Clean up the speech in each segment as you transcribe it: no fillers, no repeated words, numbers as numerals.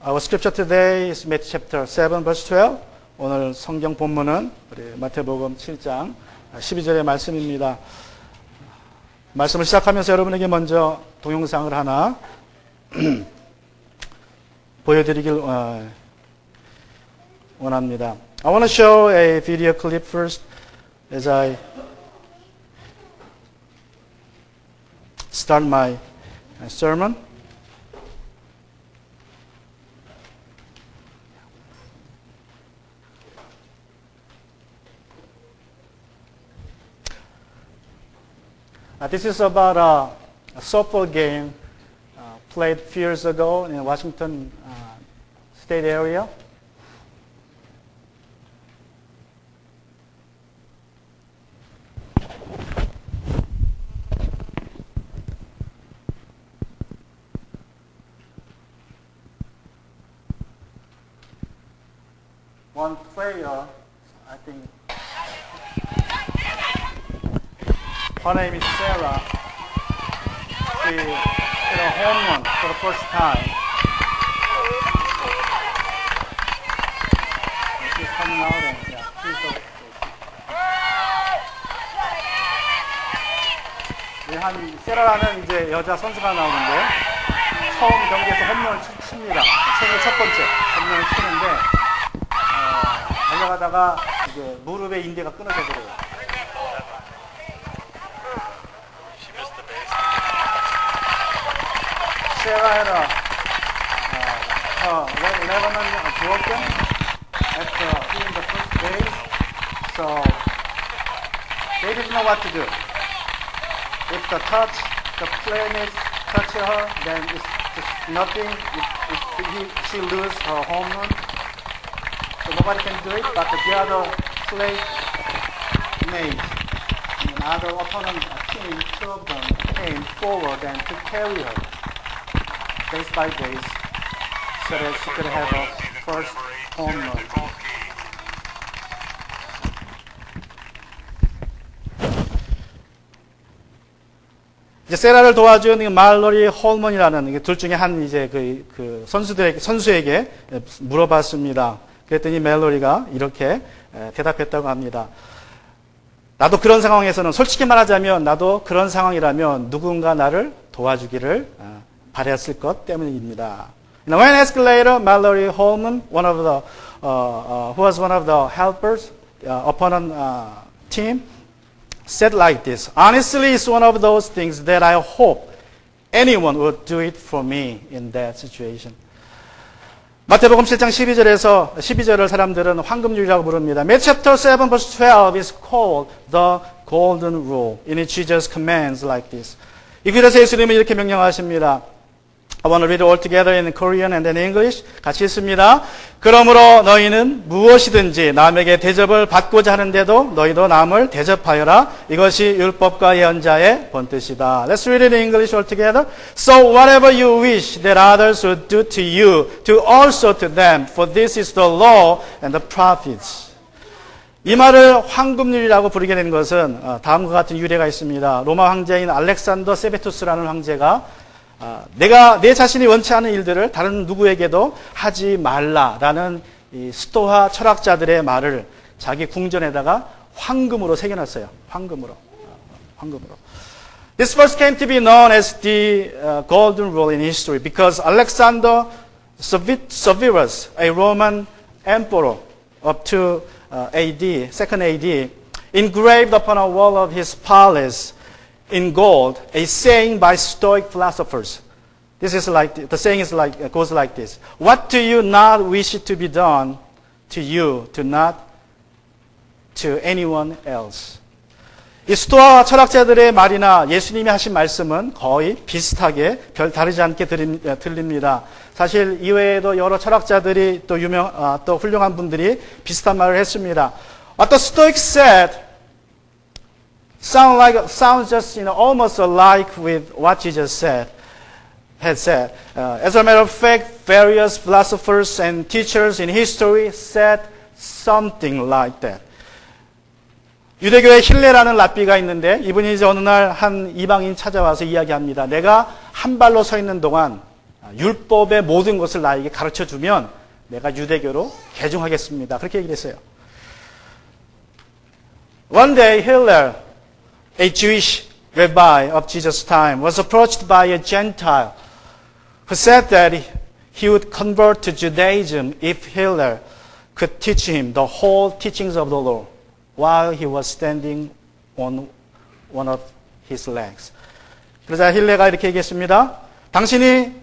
Our scripture today is Matthew chapter 7 verse 12. 오늘 성경 본문은 우리 마태복음 7장 12절의 말씀입니다. 말씀을 시작하면서 여러분에게 먼저 동영상을 하나 보여드리길 원합니다. I want to show a video clip first as I start my sermon. This is about a softball game played a few years ago in Washington State area. One player, I think, her name is Sarah. She hit a home run for the first time. She's coming out and she's 한 세라라는 이제 여자 선수가 나오는데 처음 경기에서 홈런을 칩니다. 생애 첫 번째 홈런을 치는데 달려가다가 이제 무릎에 인대가 끊어져 버려요. Sarah had her ligament broken after hitting the first base, so they didn't know what to do. If the player touch her, then it's just nothing. If she lose her home run, so nobody can do it. But the other playmates, another opponent team, two of them came forward and to carry her base by base, so that she could have a first home run. 이제 세라를 도와준 말로리 홀먼이라는 둘 중에 한 이제 그 선수에게 물어봤습니다. 그랬더니 멜로리가 이렇게 대답했다고 합니다. 나도 그런 상황에서는 솔직히 말하자면 나도 그런 상황이라면 누군가 나를 도와주기를 바랬을 것 때문입니다. When asked later, Mallory Holman, who was one of the helpers, opponent team, said like this: honestly, it's one of those things that I hope anyone would do it for me in that situation. 마태복음 7장 12절을 사람들은 황금률이라고 부릅니다. Matthew chapter 7 verse 12 is called the golden rule. In it Jesus commands like this. 이 글에서 예수님은 이렇게 명령하십니다. I want to read it all together in Korean and then English. 같이 읽습니다. 그러므로 너희는 무엇이든지 남에게 대접을 받고자 하는데도 너희도 남을 대접하여라. 이것이 율법과 예언자의 본뜻이다. Let's read it in English all together. So whatever you wish that others would do to you, do also to them, for this is the law and the prophets. 이 말을 황금률이라고 부르게 된 것은 다음과 같은 유래가 있습니다. 로마 황제인 알렉산더 세베투스라는 황제가 내가 내 자신이 원치 않은 일들을 다른 누구에게도 하지 말라라는 이 스토아 철학자들의 말을 자기 궁전에다가 황금으로 새겨놨어요. 황금으로. This first came to be known as the golden rule in history because Alexander Severus, a Roman emperor up to AD, 2nd AD, engraved upon a wall of his palace in gold, a saying by Stoic philosophers. This is like the saying goes like this: what do you not wish to be done to you, to not to anyone else? 이 스토아 철학자들의 말이나 예수님이 하신 말씀은 거의 비슷하게 별 다르지 않게 들립니다. 사실 이외에도 여러 철학자들이 또 훌륭한 분들이 비슷한 말을 했습니다. What the Stoics said sounds just almost alike with what Jesus had said. As a matter of fact, various philosophers and teachers in history said something like that. 유대교의 힐레라는 랍비가 있는데 이분이 이제 어느 날 한 이방인 찾아와서 이야기합니다. 내가 한 발로 서 있는 동안 율법의 모든 것을 나에게 가르쳐주면 내가 유대교로 개종하겠습니다. 그렇게 얘기를 했어요. One day, Hillel, a Jewish rabbi of Jesus' time, was approached by a Gentile who said that he would convert to Judaism if Hillel could teach him the whole teachings of the law while he was standing on one of his legs. 그러자 힐레가 이렇게 얘기했습니다. 당신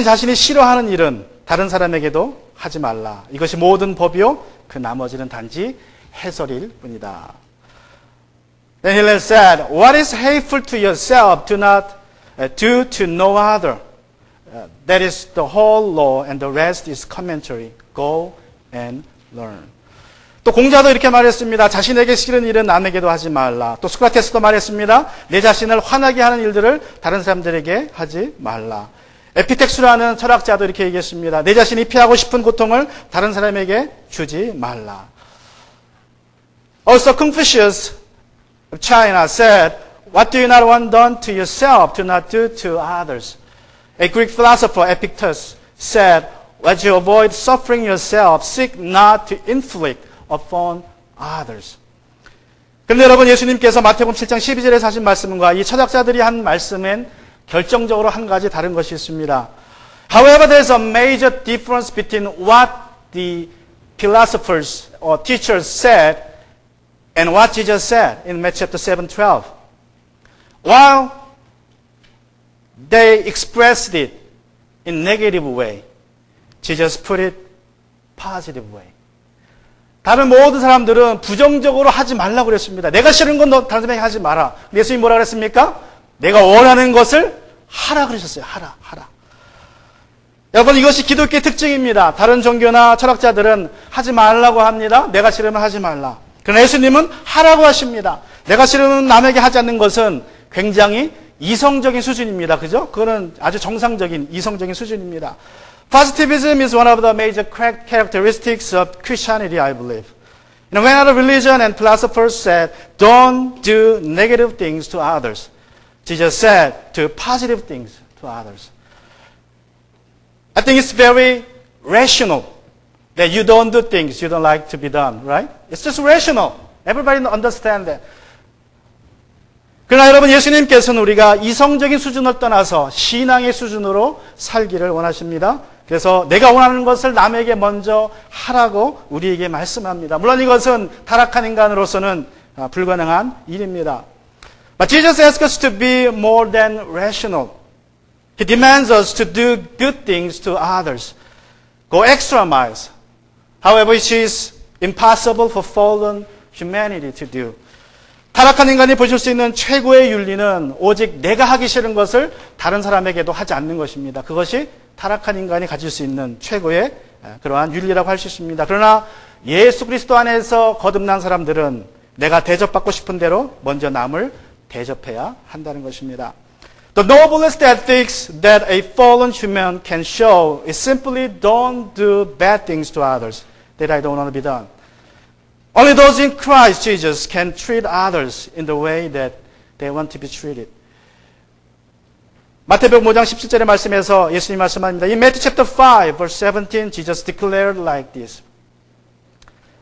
자신이 싫어하는 일은 다른 사람에게도 하지 말라. 이것이 모든 법이요. 그 나머지는 단지 해설일 뿐이다. Then Hillel said, what is hateful to yourself do not do to no other. That is the whole law and the rest is commentary. Go and learn. 또 공자도 이렇게 말했습니다. 자신에게 싫은 일은 남에게도 하지 말라. 또 소크라테스도 말했습니다. 내 자신을 화나게 하는 일들을 다른 사람들에게 하지 말라. 에피텍스라는 철학자도 이렇게 얘기했습니다. 내 자신이 피하고 싶은 고통을 다른 사람에게 주지 말라. Also Confucius of China said, what do you not want done to yourself, do not do to others. A Greek philosopher, Epictetus, said, as you avoid suffering yourself, seek not to inflict upon others. 그런데 여러분, 예수님께서 마태복음 7장 12절에 하신 말씀과 이 철학자들이 한 말씀엔 결정적으로 한 가지 다른 것이 있습니다. However, there's a major difference between what the philosophers or teachers said and what Jesus said in Matthew chapter 7:12. While they expressed it in negative way, Jesus put it positive way. 다른 모든 사람들은 부정적으로 하지 말라고 그랬습니다. 내가 싫은 건 너 다른 사람에게 하지 마라. 예수님 뭐라 그랬습니까? 내가 원하는 것을 하라 그러셨어요. 하라. 여러분, 이것이 기독교의 특징입니다. 다른 종교나 철학자들은 하지 말라고 합니다. 내가 싫으면 하지 말라. 그러나 예수님은 하라고 하십니다. 내가 싫으면 남에게 하지 않는 것은 굉장히 이성적인 수준입니다. 그죠? 그거는 아주 정상적인 이성적인 수준입니다. Positivism is one of the major characteristics of Christianity, I believe. You know, when other religion and philosophers said, don't do negative things to others, Jesus said, do positive things to others. I think it's very rational that you don't do things you don't like to be done, right? It's just rational. Everybody understands that. 그러나 여러분, 예수님께서는 우리가 이성적인 수준을 떠나서 신앙의 수준으로 살기를 원하십니다. 그래서 내가 원하는 것을 남에게 먼저 하라고 우리에게 말씀합니다. 물론 이것은 타락한 인간으로서는 불가능한 일입니다. But Jesus asks us to be more than rational. He demands us to do good things to others. Go extra miles. However, it is impossible for fallen humanity to do. 타락한 인간이 보실 수 있는 최고의 윤리는 오직 내가 하기 싫은 것을 다른 사람에게도 하지 않는 것입니다. 그것이 타락한 인간이 가질 수 있는 최고의 그러한 윤리라고 할 수 있습니다. 그러나 예수 그리스도 안에서 거듭난 사람들은 내가 대접받고 싶은 대로 먼저 남을 대접해야 한다는 것입니다. The noblest ethics that a fallen human can show is simply don't do bad things to others that I don't want to be done. Only those in Christ Jesus can treat others in the way that they want to be treated. 마태복음 5장 17절의 말씀에서 예수님 말씀합니다. In Matthew chapter 5 verse 17 Jesus declared like this.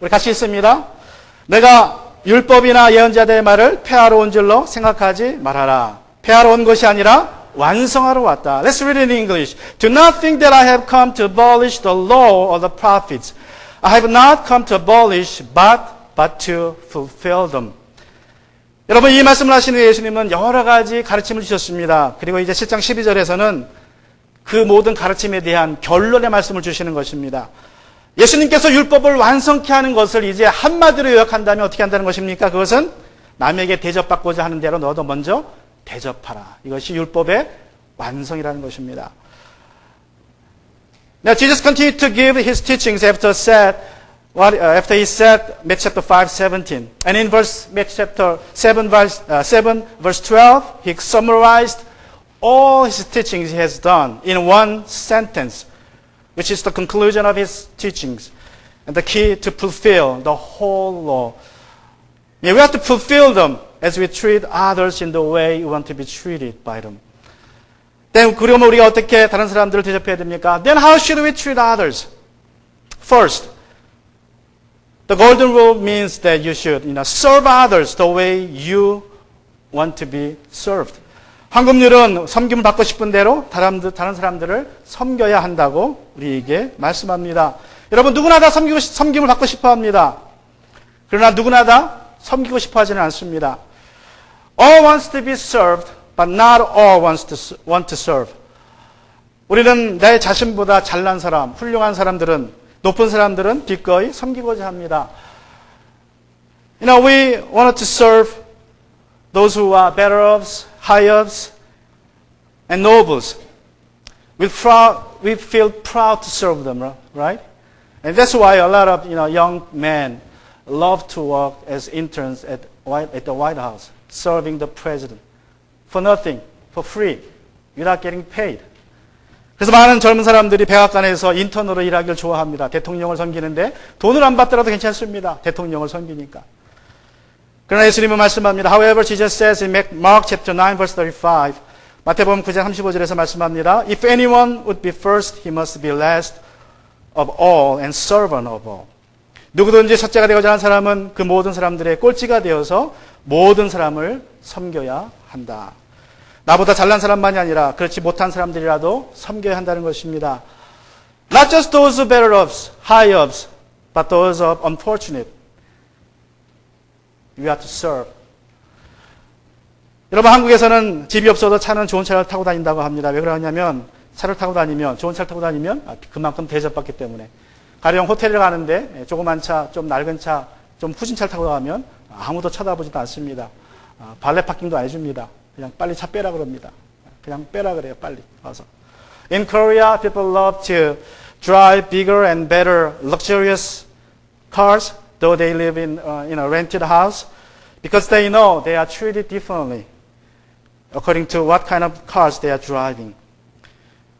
우리 같이 읽습니다. 내가 율법이나 예언자들의 말을 폐하러 온 줄로 생각하지 말아라. 폐하러 온 것이 아니라 완성하러 왔다. Let's read it in English. Do not think that I have come to abolish the law or the prophets. I have not come to abolish, but to fulfill them. 여러분, 이 말씀을 하신 후에 예수님은 여러 가지 가르침을 주셨습니다. 그리고 이제 7장 12절에서는 그 모든 가르침에 대한 결론의 말씀을 주시는 것입니다. 예수님께서 율법을 완성케 하는 것을 이제 한마디로 요약한다면 어떻게 한다는 것입니까? 그것은 남에게 대접받고자 하는 대로 너도 먼저 대접하라. 이것이 율법의 완성이라는 것입니다. Now, Jesus continued to give his teachings after he said Matthew chapter 5:17, and in Matthew chapter 7 verse 12, he summarized all his teachings he has done in one sentence, which is the conclusion of his teachings and the key to fulfill the whole law. We have to fulfill them as we treat others in the way we want to be treated by them. 그러면 우리가 어떻게 다른 사람들을 대접해야 됩니까? Then how should we treat others? First, the golden rule means that you should, serve others the way you want to be served. 황금률은 섬김을 받고 싶은 대로 다른 사람들을 섬겨야 한다고 우리에게 말씀합니다. 여러분 누구나 다 섬김을 받고 싶어 합니다. 그러나 누구나 다 섬기고 싶어 하지는 않습니다. All wants to be served, but not all want to serve. 우리는 내 자신보다 잘난 사람, 훌륭한 사람들은, 높은 사람들은 기꺼이 섬기고자 합니다. We wanted to serve those who are better offs, high ups, and nobles. We feel proud to serve them, right? And that's why a lot of young men love to work as interns at the White House, serving the president for nothing, for free, without getting paid. 그래서 많은 젊은 사람들이 백악관에서 인턴으로 일하기를 좋아합니다. 대통령을 섬기는데 돈을 안 받더라도 괜찮습니다. 대통령을 섬기니까. 그러나 예수님은 말씀합니다. However, Jesus says in Mark chapter 9 verse 35, 마태복음 9장 35절에서 말씀합니다. If anyone would be first, he must be last of all and servant of all. 누구든지 첫째가 되고자 하는 사람은 그 모든 사람들의 꼴찌가 되어서 모든 사람을 섬겨야 한다. 나보다 잘난 사람만이 아니라 그렇지 못한 사람들이라도 섬겨야 한다는 것입니다. Not just those better offs, high ups, but those of unfortunate. We have to serve. 여러분 한국에서는 집이 없어도 차는 좋은 차를 타고 다닌다고 합니다. 왜 그러냐면 차를 타고 다니면 좋은 차를 타고 다니면 그만큼 대접받기 때문에. 가령 호텔에 가는데 조그만 차, 좀 낡은 차, 좀 후진 차를 타고 가면 아무도 쳐다보지도 않습니다. 발레 파킹도 안 해줍니다. 그냥 빨리 차 빼라 그럽니다. 그냥 빼라 그래요. 빨리 와서. In Korea, people love to drive bigger and better luxurious cars, though they live in a rented house, because they know they are treated differently according to what kind of cars they are driving.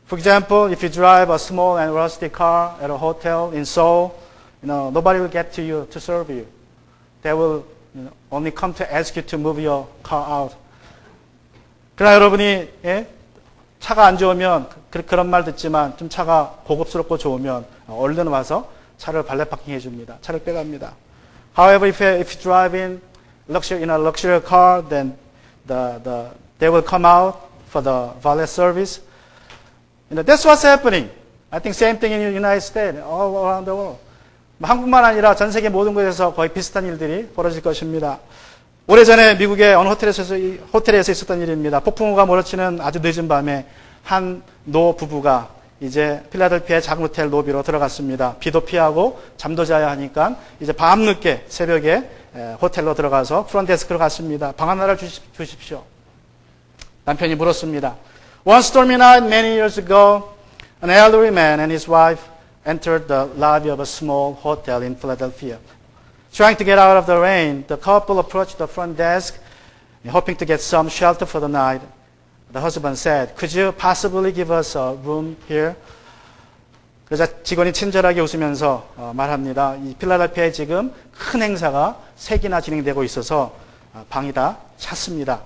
For example, if you drive a small and rusty car at a hotel in Seoul, nobody will get to you to serve you. They will only come to ask you to move your car out. 그러나 여러분이 차가 안 좋으면 그런 말 듣지만 좀 차가 고급스럽고 좋으면 얼른 와서 차를 발레 파킹 해줍니다. 차를 빼갑니다. However, if you drive in a luxury car, then they will come out for the valet service. That's what's happening. I think same thing in the United States, all around the world. 한국만 아니라 전 세계 모든 곳에서 거의 비슷한 일들이 벌어질 것입니다. 오래전에 미국의 어느 호텔에서 있었던 일입니다. 폭풍우가 몰아치는 아주 늦은 밤에 한 노 부부가 이제 필라델피아의 작은 호텔 로비로 들어갔습니다. 비도 피하고 잠도 자야 하니까 이제 밤늦게 새벽에 호텔로 들어가서 프론데스크로 갔습니다. 방 하나를 주십시오. 남편이 물었습니다. One stormy night many years ago, an elderly man and his wife entered the lobby of a small hotel in Philadelphia. Trying to get out of the rain, the couple approached the front desk, hoping to get some shelter for the night. The husband said, "Could you possibly give us a room here?" 그러자 직원이 친절하게 웃으면서 말합니다. 이 필라델피아에 지금 큰 행사가 3개나 진행되고 있어서 방이 다 찼습니다.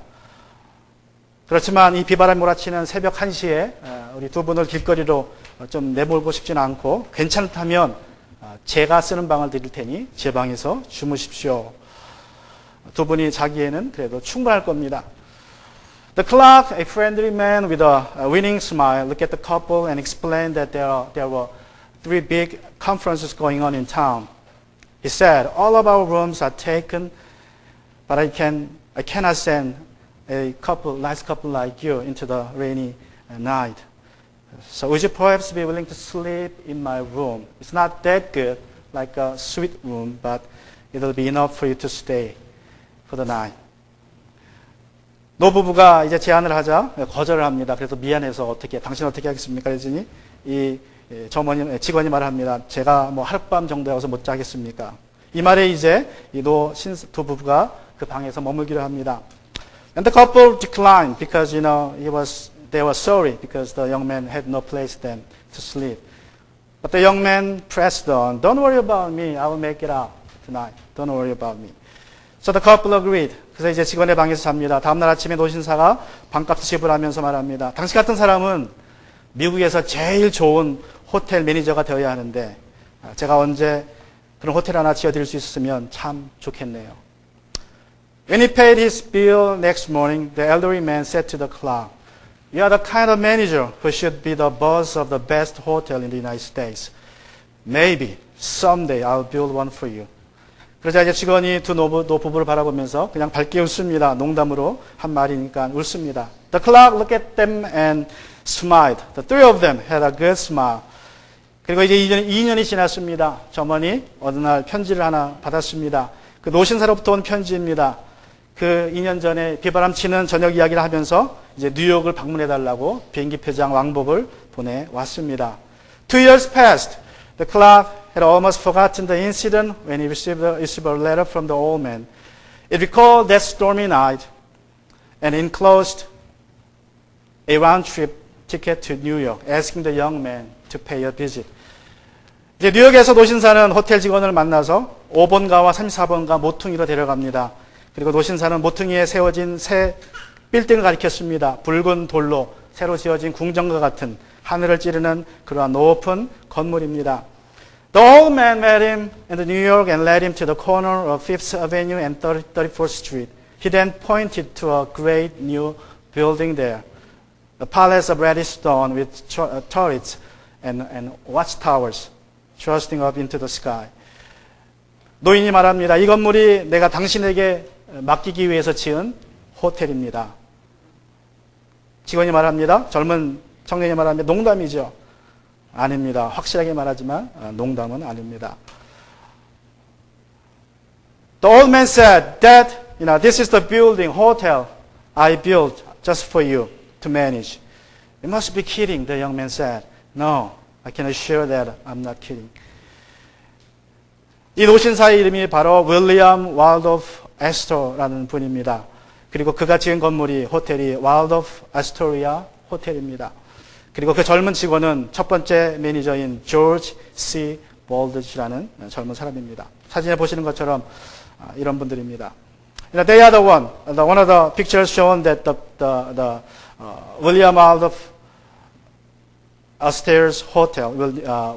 그렇지만 이 비바람이 몰아치는 새벽 1시에 우리 두 분을 길거리로 좀 내몰고 싶지는 않고 괜찮다면 제가 쓰는 방을 드릴 테니 제 방에서 주무십시오. 두 분이 자기에는 그래도 충분할 겁니다. The clerk, a friendly man with a winning smile, looked at the couple and explained that there were 3 big conferences going on in town. He said, "All of our rooms are taken, but I cannot send a nice couple like you into the rainy night. So would you perhaps be willing to sleep in my room? It's not that good, like a suite room, but it'll be enough for you to stay for the night." 노부부가 이제 제안을 하자 거절을 합니다. 그래서 미안해서 당신 어떻게 하겠습니까? 그랬더니 직원이 말합니다. 제가 하룻밤 정도에 와서 못 자겠습니까? 이 말에 이제 두 부부가 그 방에서 머물기로 합니다. And the couple declined because they were sorry because the young man had no place then to sleep. But the young man pressed on. "Don't worry about me. I will make it out tonight. Don't worry about me." So the couple agreed. 그래서 이제 직원의 방에서 잡니다. 다음날 아침에 노신사가 방값을 지불하면서 말합니다. 당신 같은 사람은 미국에서 제일 좋은 호텔 매니저가 되어야 하는데 제가 언제 그런 호텔 하나 지어드릴 수 있었으면 참 좋겠네요. When he paid his bill next morning, the elderly man said to the clerk, "You are the kind of manager who should be the boss of the best hotel in the United States. Maybe someday I'll build one for you." 그러자 이제 직원이 두 노부부를 바라보면서 그냥 밝게 웃습니다. 농담으로 한 말이니까 웃습니다. The clerk looked at them and smiled. The three of them had a good smile. 그리고 이제 2년이 지났습니다. 점원이 어느 날 편지를 하나 받았습니다. 그 노신사로부터 온 편지입니다. 그 2년 전에 비바람치는 저녁 이야기를 하면서 이제 뉴욕을 방문해달라고 비행기 표장 왕복을 보내왔습니다. 2 years passed. The clerk had almost forgotten the incident when he received a letter from the old man. It recalled that stormy night and enclosed a round-trip ticket to New York, asking the young man to pay a visit. 이제 뉴욕에서 노신사는 호텔 직원을 만나서 5번가와 34번가 모퉁이로 데려갑니다. 그리고 노신사는 모퉁이에 세워진 새 빌딩을 가리켰습니다. 붉은 돌로 새로 지어진 궁전과 같은 하늘을 찌르는 그러한 높은 건물입니다. The old man met him in New York and led him to the corner of 5th Avenue and 34th Street. He then pointed to a great new building there, the Palace of Reddish Stone with turrets and watchtowers thrusting up into the sky. 노인이 말합니다. 이 건물이 내가 당신에게 맡기기 위해서 지은 호텔입니다. 직원이 말합니다. 젊은 청년이 말합니다. 농담이죠. 아닙니다. 확실하게 말하지만 농담은 아닙니다. The old man said that, this is the building, hotel I built just for you to manage. You must be kidding, the young man said. No, I can assure that I'm not kidding. 이 노신사의 이름이 바로 윌리엄 왈도프 에스토라는 분입니다. 그리고 그가 지은 건물이 호텔이 왈도프 아스토리아 호텔입니다. 그리고 그 젊은 직원은 첫 번째 매니저인 조지 C. 볼드라는 젊은 사람입니다. 사진에 보시는 것처럼 이런 분들입니다. They are the one of the pictures shown that the William Waldorf Astoria's Hotel,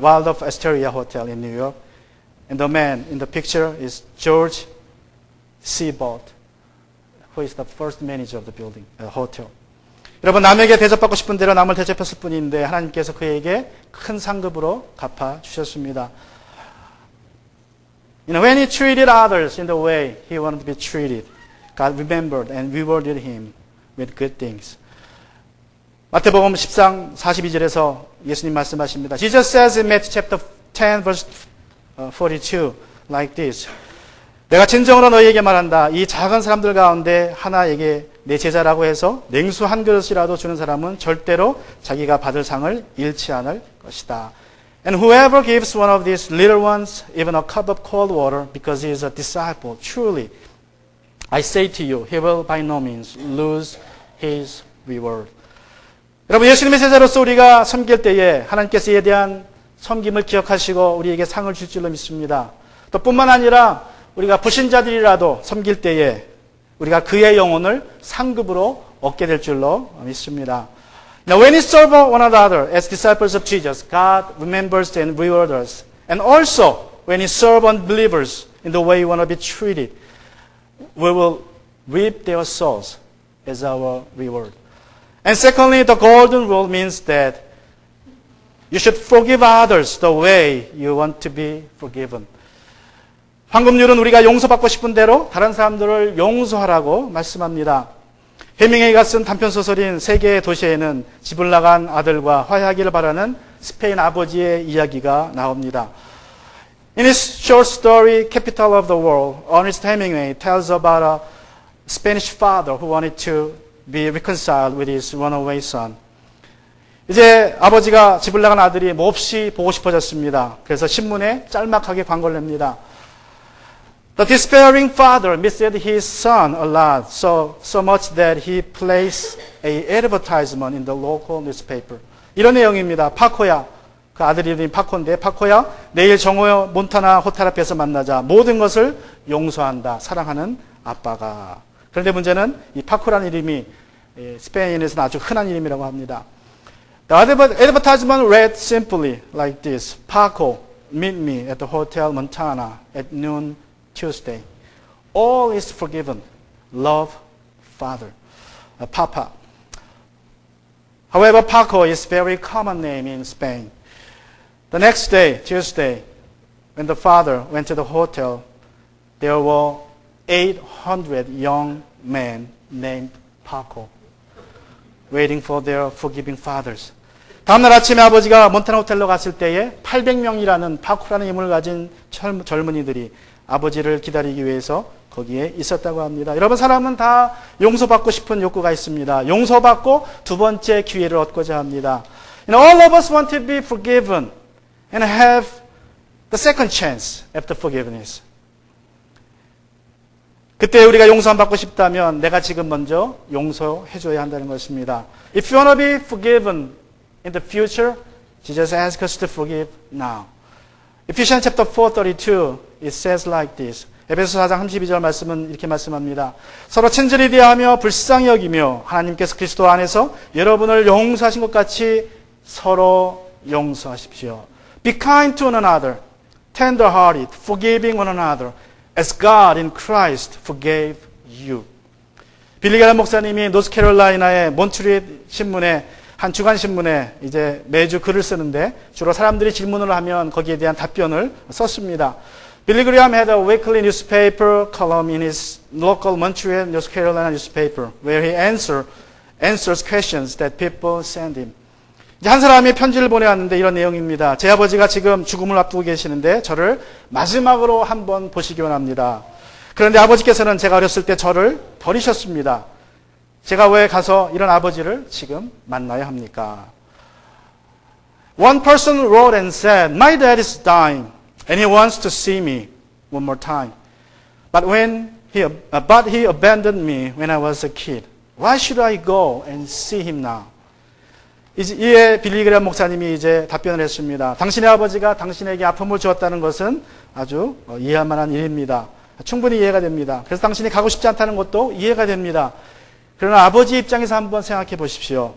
Waldorf Astoria Hotel in New York. And the man in the picture is George C. Bolt, who is the first manager of the building, hotel. 여러분, 남에게 대접받고 싶은 대로 남을 대접했을 뿐인데 하나님께서 그에게 큰 상급으로 갚아주셨습니다. When he treated others in the way he wanted to be treated, God remembered and rewarded him with good things. 마태복음 10장 42절에서 예수님 말씀하십니다. Jesus says in Matthew chapter 10 verse 42 like this. 내가 진정으로 너희에게 말한다. 이 작은 사람들 가운데 하나에게 내 제자라고 해서 냉수 한 그릇이라도 주는 사람은 절대로 자기가 받을 상을 잃지 않을 것이다. And whoever gives one of these little ones even a cup of cold water because he is a disciple, truly, I say to you, he will by no means lose his reward. 여러분, 예수님의 제자로서 우리가 섬길 때에 하나님께서 이에 대한 섬김을 기억하시고 우리에게 상을 줄 줄로 믿습니다. 또 뿐만 아니라 우리가 불신자들이라도 섬길 때에 우리가 그의 영혼을 상급으로 얻게 될 줄로 믿습니다. Now when we serve one another as disciples of Jesus, God remembers and rewards us. And also when we serve unbelievers in the way we want to be treated, we will reap their souls as our reward. And secondly, the golden rule means that you should forgive others the way you want to be forgiven. 황금률은 우리가 용서받고 싶은 대로 다른 사람들을 용서하라고 말씀합니다. 해밍웨이가 쓴 단편소설인 세계의 도시에는 집을 나간 아들과 화해하기를 바라는 스페인 아버지의 이야기가 나옵니다. In his short story, Capital of the World, Ernest Hemingway tells about a Spanish father who wanted to be reconciled with his runaway son. 이제 아버지가 집을 나간 아들이 몹시 보고 싶어졌습니다. 그래서 신문에 짤막하게 광고를 냅니다. The despairing father missed his son a lot, so much that he placed an advertisement in the local newspaper. 이런 내용입니다. 파코야, 그 아들 이름이 파코인데, 파코야, 내일 정오 몬타나 호텔 앞에서 만나자. 모든 것을 용서한다. 사랑하는 아빠가. 그런데 문제는 이 파코라는 이름이 스페인에서는 아주 흔한 이름이라고 합니다. The advertisement read simply like this. Paco, meet me at the Hotel Montana at noon Tuesday. All is forgiven. Love, Father. Papa. However, Paco is a very common name in Spain. The next day, Tuesday, when the father went to the hotel, there were 800 young men named Paco, waiting for their forgiving fathers. 다음날 아침에 아버지가 몬타나 호텔로 갔을 때에 800명이라는 파코라는 이름을 가진 젊은이들이 아버지를 기다리기 위해서 거기에 있었다고 합니다. 여러분, 사람은 다 용서받고 싶은 욕구가 있습니다. 용서받고 두 번째 기회를 얻고자 합니다. All of us want to be forgiven and have the second chance after forgiveness. 그때 우리가 용서 안 받고 싶다면 내가 지금 먼저 용서해줘야 한다는 것입니다. If you want to be forgiven in the future, Jesus asks us to forgive now. Ephesians chapter 4:32, it says like this. 에베소 4장 32절 말씀은 이렇게 말씀합니다. 서로 친절히 대하며 불쌍히 여기며 하나님께서 그리스도 안에서 여러분을 용서하신 것 같이 서로 용서하십시오. Be kind to one another, tender-hearted, forgiving one another, as God in Christ forgave you. 빌리 그레이엄 목사님이 노스캐롤라이나의 몬트리올 신문에 한 주간 신문에 이제 매주 글을 쓰는데 주로 사람들이 질문을 하면 거기에 대한 답변을 썼습니다. Billy Graham had a weekly newspaper column in his local Montreal, North Carolina newspaper, where he answers questions that people send him. 이제 한 사람이 편지를 보내왔는데 이런 내용입니다. 제 아버지가 지금 죽음을 앞두고 계시는데 저를 마지막으로 한번 보시기 원합니다. 그런데 아버지께서는 제가 어렸을 때 저를 버리셨습니다. 제가 왜 가서 이런 아버지를 지금 만나야 합니까? One person wrote and said, My dad is dying and he wants to see me one more time. But he abandoned me when I was a kid. Why should I go and see him now? 이에 빌리 그레이엄 목사님이 이제 답변을 했습니다. 당신의 아버지가 당신에게 아픔을 주었다는 것은 아주 이해할 만한 일입니다. 충분히 이해가 됩니다. 그래서 당신이 가고 싶지 않다는 것도 이해가 됩니다. 그러나 아버지 입장에서 한번 생각해 보십시오.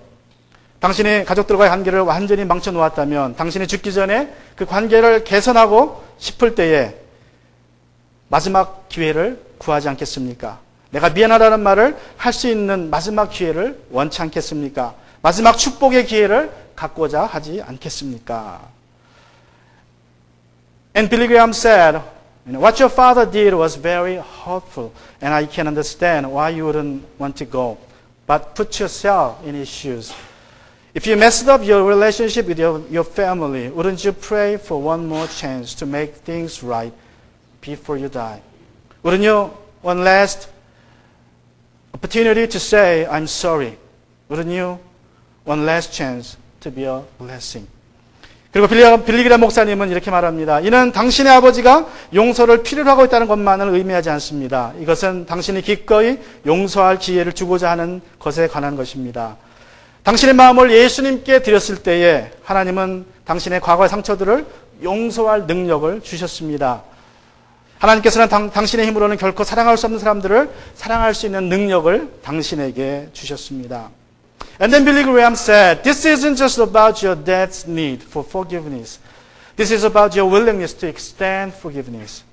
당신이 가족들과의 관계를 완전히 망쳐놓았다면 당신이 죽기 전에 그 관계를 개선하고 싶을 때에 마지막 기회를 구하지 않겠습니까? 내가 미안하다는 말을 할 수 있는 마지막 기회를 원치 않겠습니까? 마지막 축복의 기회를 갖고자 하지 않겠습니까? And Billy Graham said, what your father did was very hurtful, and I can understand why you wouldn't want to go. But put yourself in his shoes. If you messed up your relationship with your family, wouldn't you pray for one more chance to make things right before you die? Wouldn't you one last opportunity to say, I'm sorry? Wouldn't you one last chance to be a blessing? 그리고 빌리 그레이엄 목사님은 이렇게 말합니다. 이는 당신의 아버지가 용서를 필요로 하고 있다는 것만을 의미하지 않습니다. 이것은 당신이 기꺼이 용서할 기회를 주고자 하는 것에 관한 것입니다. 당신의 마음을 예수님께 드렸을 때에 하나님은 당신의 과거의 상처들을 용서할 능력을 주셨습니다. 하나님께서는 당신의 힘으로는 결코 사랑할 수 없는 사람들을 사랑할 수 있는 능력을 당신에게 주셨습니다. And then Billy Graham said, this isn't just about your dad's need for forgiveness. This is about your willingness to extend forgiveness.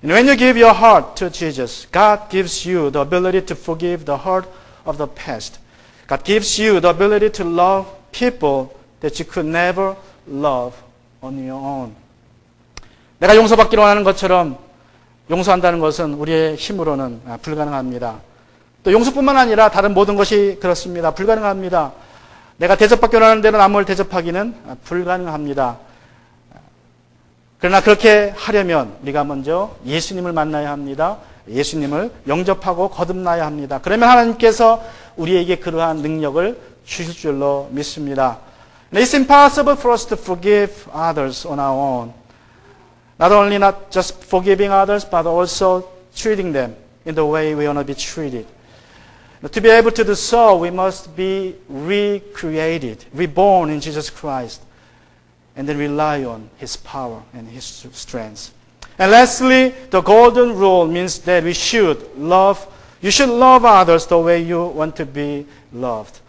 And when you give your heart to Jesus, God gives you the ability to forgive the hurt of the past. God gives you the ability to love people that you could never love on your own. 내가 용서받기로 하는 것처럼 용서한다는 것은 우리의 힘으로는 불가능합니다. 또 용서뿐만 아니라 다른 모든 것이 그렇습니다. 불가능합니다. 내가 대접받기로 하는 대로 남을 대접하기는 불가능합니다. 그러나 그렇게 하려면 우리가 먼저 예수님을 만나야 합니다. 예수님을 영접하고 거듭나야 합니다. 그러면 하나님께서 우리에게 그러한 능력을 주실 줄로 믿습니다. It's impossible for us to forgive others on our own. Not only not just forgiving others, but also treating them in the way we want to be treated. To be able to do so, we must be recreated, reborn in Jesus Christ, and then rely on His power and His strength. And lastly, the golden rule means that we should love You should love others the way you want to be loved.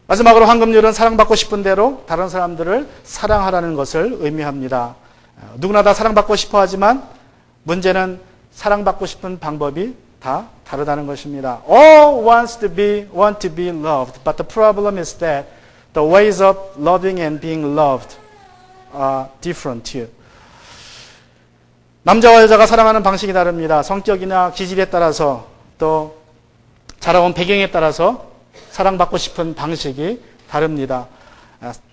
마지막으로 황금률은 사랑받고 싶은 대로 다른 사람들을 사랑하라는 것을 의미합니다. 누구나 다 사랑받고 싶어 하지만 문제는 사랑받고 싶은 방법이 다 다르다는 것입니다. All want to be loved, but the problem is that the ways of loving and being loved are different too. 남자와 여자가 사랑하는 방식이 다릅니다. 성격이나 기질에 따라서 또 자라온 배경에 따라서 사랑받고 싶은 방식이 다릅니다.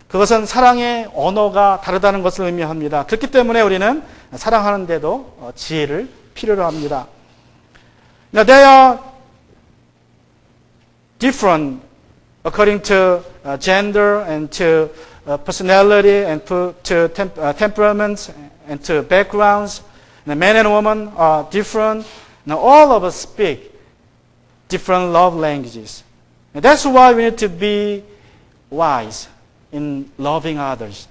그것은 사랑의 언어가 다르다는 것을 의미합니다. 그렇기 때문에 우리는 사랑하는데도 지혜를 필요로 합니다. Now, they are different according to gender and to personality and to temperaments and to backgrounds. Now, men and women are different. Now, all of us speak different love languages. And that's why we need to be wise in loving others.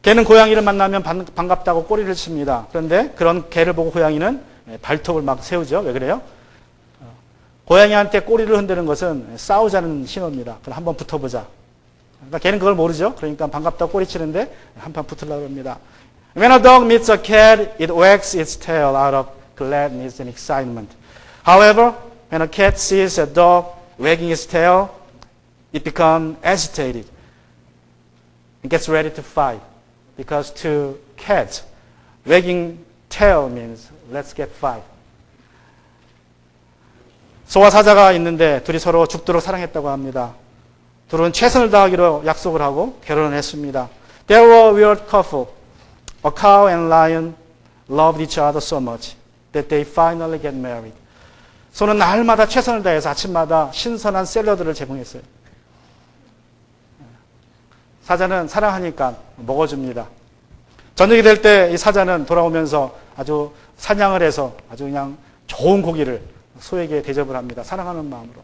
개는 고양이를 만나면 반갑다고 꼬리를 칩니다. 그런데 그런 개를 보고 고양이는 발톱을 막 세우죠. 왜 그래요? 고양이한테 꼬리를 흔드는 것은 싸우자는 신호입니다. 그럼 한번 붙어보자. 그러니까 걔는 그걸 모르죠. 그러니까 반갑다고 꼬리 치는데 한판 붙으려고 합니다. When a dog meets a cat, it wags its tail out of gladness and excitement. However, when a cat sees a dog wagging its tail, it becomes agitated. It gets ready to fight. Because to cats, wagging tail means let's get fight. 소와 사자가 있는데 둘이 서로 죽도록 사랑했다고 합니다. 둘은 최선을 다하기로 약속을 하고 결혼을 했습니다. They were a weird couple. A cow and lion loved each other so much that they finally get married. 소는 날마다 최선을 다해서 아침마다 신선한 샐러드를 제공했어요. 사자는 사랑하니까 먹어줍니다. 저녁이 될 때 이 사자는 돌아오면서 아주 사냥을 해서 아주 그냥 좋은 고기를 소에게 대접을 합니다. 사랑하는 마음으로.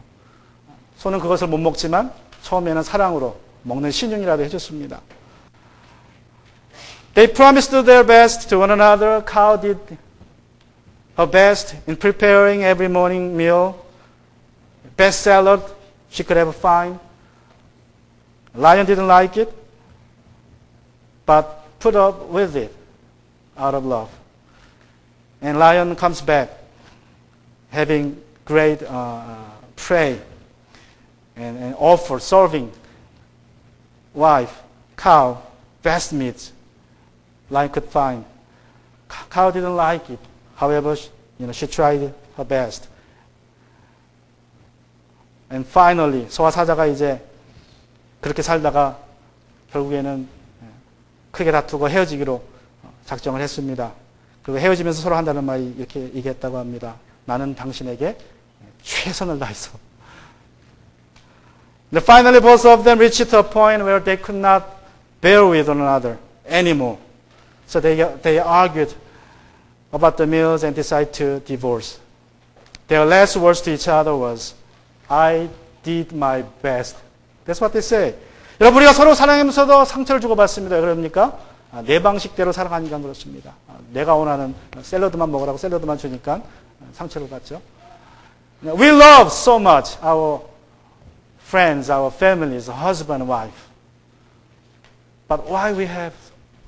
소는 그것을 못 먹지만 처음에는 사랑으로 먹는 신용이라도 해줬습니다. They promised their best to one another. Cow did her best in preparing every morning meal. Best salad she could ever find. Lion didn't like it, but put up with it out of love. And lion comes back having great prey and offer, serving wife, cow, best meats lion could find. Cow didn't like it. However, she tried her best. And finally, 소와 사자가 이제 그렇게 살다가 결국에는 크게 다투고 헤어지기로 작정을 했습니다. 그리고 헤어지면서 서로 한다는 말이 이렇게 얘기했다고 합니다. 나는 당신에게 최선을 다했어. And finally, both of them reached a point where they could not bear with one another anymore. So they argued about the meals and decided to divorce. Their last words to each other was, I did my best. That's what they say. 여러분, 우리가 서로 사랑하면서도 상처를 주고받습니다. 왜 그럽니까? 내 방식대로 살아가니까 그렇습니다. 내가 원하는 샐러드만 먹으라고 샐러드만 주니까 상처를 받죠. We love so much our friends, our families, husband, wife. But why we have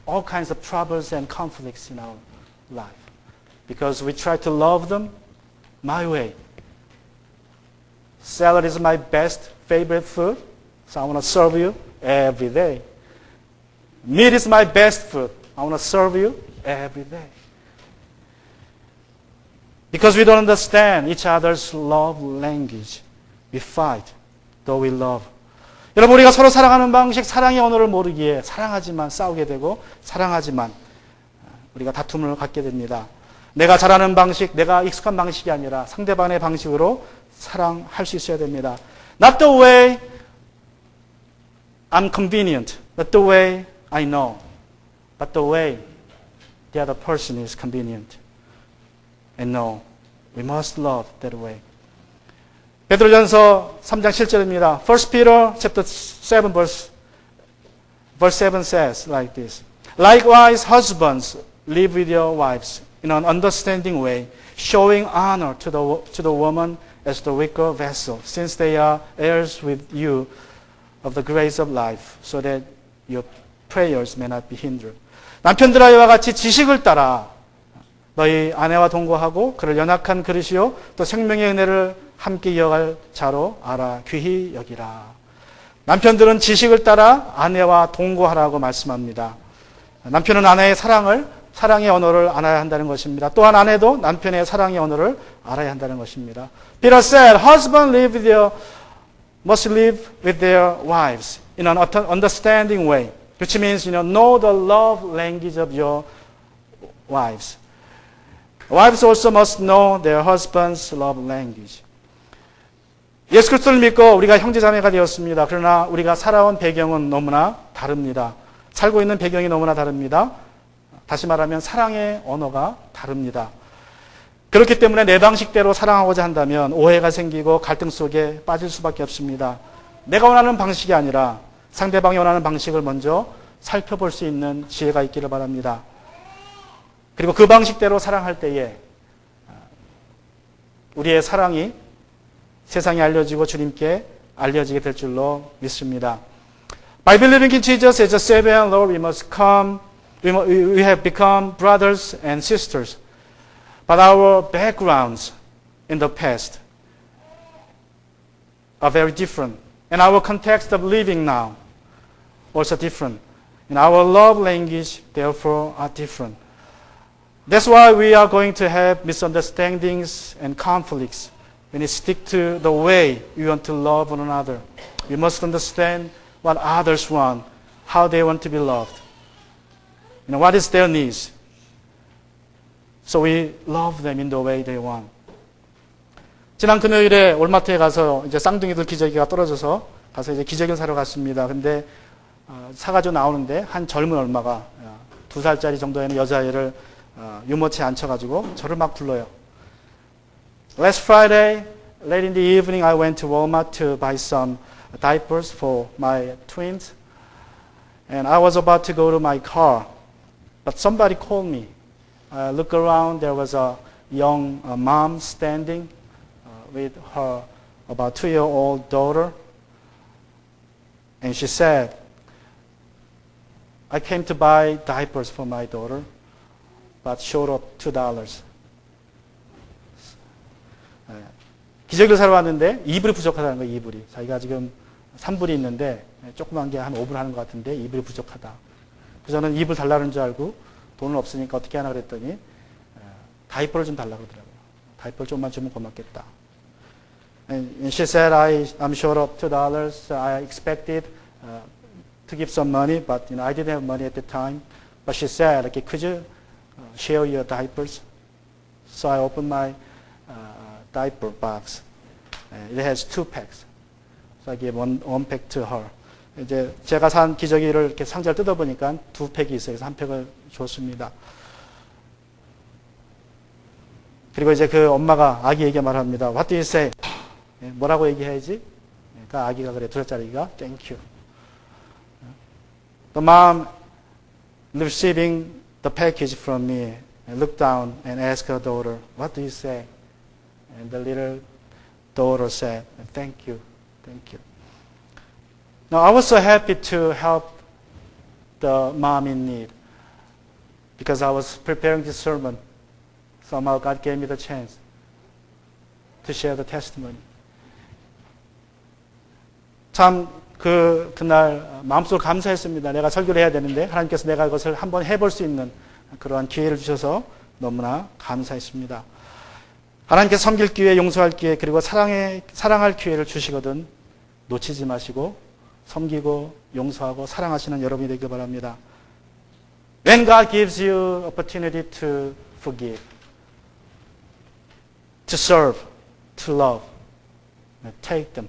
all kinds of troubles and conflicts in our life? Because we try to love them my way. Salad is my best favorite food, so I want to serve you every day. Meat is my best food. I want to serve you every day. Because we don't understand each other's love language, we fight, though we love. 여러분, 우리가 서로 사랑하는 방식, 사랑의 언어를 모르기에 사랑하지만 싸우게 되고 사랑하지만 우리가 다툼을 갖게 됩니다. 내가 잘하는 방식, 내가 익숙한 방식이 아니라 상대방의 방식으로 사랑할 수 있어야 됩니다. Not the way I'm convenient, not the way I know, but the way the other person is convenient and know. We must love that way. 베드로전서 3장 7절입니다. 1 Peter chapter 7 verse 7 says like this. Likewise, husbands, live with your wives in an understanding way, showing honor to the woman as the weaker vessel, since they are heirs with you of the grace of life, so that your prayers may not be hindered. 남편들아 이와 같이 지식을 따라 너희 아내와 동거하고 그를 연약한 그릇이요 또 생명의 은혜를 함께 이어갈 자로 알아 귀히 여기라. 남편들은 지식을 따라 아내와 동거하라고 말씀합니다. 남편은 아내의 사랑의 언어를 알아야 한다는 것입니다. 또한 아내도 남편의 사랑의 언어를 알아야 한다는 것입니다. Peter said, husbands must live with their wives in an understanding way, which means, know the love language of your wives. Wives also must know their husband's love language. 예수 그리스도를 믿고 우리가 형제자매가 되었습니다. 그러나 우리가 살아온 배경은 너무나 다릅니다. 살고 있는 배경이 너무나 다릅니다. 다시 말하면 사랑의 언어가 다릅니다. 그렇기 때문에 내 방식대로 사랑하고자 한다면 오해가 생기고 갈등 속에 빠질 수밖에 없습니다. 내가 원하는 방식이 아니라 상대방이 원하는 방식을 먼저 살펴볼 수 있는 지혜가 있기를 바랍니다. 그리고 그 방식대로 사랑할 때에 우리의 사랑이 세상에 알려지고 주님께 알려지게 될 줄로 믿습니다. By believing in Jesus as a Savior and Lord, we have become brothers and sisters. But our backgrounds in the past are very different. And our context of living now also different. And our love language, therefore, are different. That's why we are going to have misunderstandings and conflicts when we stick to the way we want to love one another. We must understand what others want, how they want to be loved. What is their needs. So we love them in the way they want. 지난 금요일에 올마트에 가서 이제 쌍둥이들 기저귀가 떨어져서 가서 이제 기저귀를 사러 갔습니다. 근데 사가지고 나오는데 한 젊은 얼마가 2살짜리 정도의 여자애를 유모차에 앉혀가지고 저를 막 불러요. Last Friday, late in the evening, I went to Walmart to buy some diapers for my twins. And I was about to go to my car. But somebody called me. I looked around, there was a young mom standing with her about 2-year-old daughter. And she said, I came to buy diapers for my daughter, but short of $2. 기저귀를 사러 왔는데 이불이 부족하다는 거예요, 이불이. 자기가 지금 3불이 있는데 조그만 게 한 5불 하는 것 같은데 이불이 부족하다. 그래서 저는 이불 달라는 줄 알고 돈은 없으니까 어떻게 하나 그랬더니 다이퍼를 좀 달라고 그러더라고요. 다이퍼를 좀만 주면 고맙겠다. And she said, I'm short of $2. I expected to give some money, but I didn't have money at the time. But she said, okay, could you share your diapers? So I opened my diaper box. It has 2 packs. So I gave one pack to her. 이제 제가 산 기저귀를 이렇게 상자를 뜯어보니까 2 팩이 있어요. 그래서 1 팩을 줬습니다. 그리고 이제 그 엄마가 아기에게 말합니다. What do you say? 뭐라고 얘기해야지? 그러니까 아기가 그래, 2살짜리가 Thank you. The mom receiving the package from me looked down and asked her daughter, What do you say? And the little daughter said, Thank you, thank you. Now I was so happy to help the mom in need because I was preparing this sermon. Somehow God gave me the chance to share the testimony. 참 그날 마음속으로 감사했습니다. 내가 설교를 해야 되는데 하나님께서 내가 그것을 한번 해볼 수 있는 그러한 기회를 주셔서 너무나 감사했습니다. 하나님께서 섬길 기회, 용서할 기회, 그리고 사랑할 기회를 주시거든 놓치지 마시고 섬기고 용서하고 사랑하시는 여러분이 되길 바랍니다. When God gives you opportunity to forgive, to serve, to love, take them.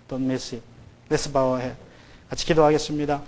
Don't miss it. Let's bow our head. 같이 기도하겠습니다.